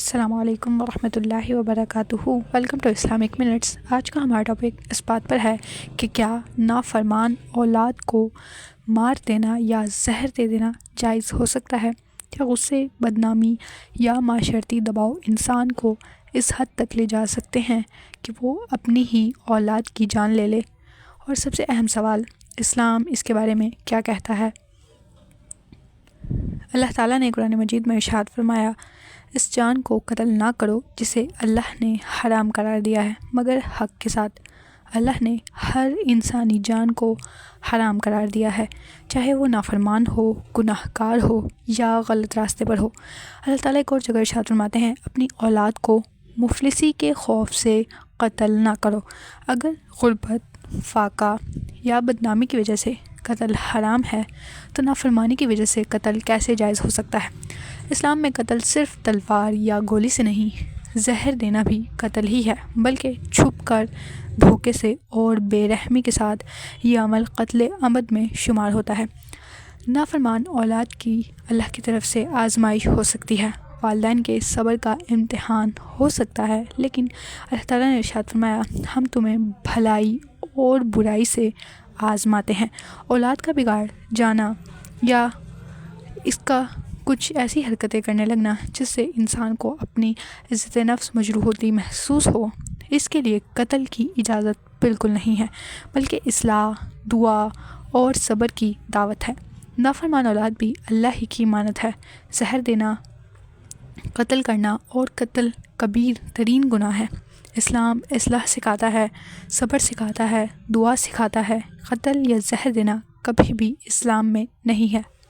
السلام علیکم ورحمۃ اللہ وبرکاتہ۔ Welcome to Islamic minutes. آج کا ہمارا ٹاپک اس بات پر ہے کہ کیا نافرمان اولاد کو مار دینا یا زہر دے دینا جائز ہو سکتا ہے؟ کیا غصے، بدنامی یا معاشرتی دباؤ انسان کو اس حد تک لے جا سکتے ہیں کہ وہ اپنی ہی اولاد کی جان لے لے؟ اور سب سے اہم سوال، اسلام اس کے بارے میں کیا کہتا ہے؟ اللہ تعالیٰ نے قرآن مجید میں ارشاد فرمایا، اس جان کو قتل نہ کرو جسے اللہ نے حرام قرار دیا ہے مگر حق کے ساتھ۔ اللہ نے ہر انسانی جان کو حرام قرار دیا ہے، چاہے وہ نافرمان ہو، گناہ گار ہو یا غلط راستے پر ہو۔ اللہ تعالیٰ ایک اور جگہ ارشاد فرماتے ہیں، اپنی اولاد کو مفلسی کے خوف سے قتل نہ کرو۔ اگر غربت، فاقہ یا بدنامی کی وجہ سے قتل حرام ہے تو نافرمانی کی وجہ سے قتل کیسے جائز ہو سکتا ہے؟ اسلام میں قتل صرف تلوار یا گولی سے نہیں، زہر دینا بھی قتل ہی ہے، بلکہ چھپ کر، دھوکے سے اور بے رحمی کے ساتھ یہ عمل قتل عمد میں شمار ہوتا ہے۔ نافرمان اولاد کی اللہ کی طرف سے آزمائش ہو سکتی ہے، والدین کے صبر کا امتحان ہو سکتا ہے، لیکن اللہ تعالیٰ نے ارشاد فرمایا، ہم تمہیں بھلائی اور برائی سے آزماتے ہیں۔ اولاد کا بگاڑ جانا یا اس کا کچھ ایسی حرکتیں کرنے لگنا جس سے انسان کو اپنی عزت نفس مجروح ہوتی محسوس ہو، اس کے لیے قتل کی اجازت بالکل نہیں ہے، بلکہ اصلاح، دعا اور صبر کی دعوت ہے۔ نافرمان اولاد بھی اللہ ہی کی امانت ہے۔ زہر دینا، قتل کرنا اور قتل کبیر ترین گناہ ہے۔ اسلام اصلاح سکھاتا ہے، صبر سکھاتا ہے، دعا سکھاتا ہے۔ قتل یا زہر دینا کبھی بھی اسلام میں نہیں ہے۔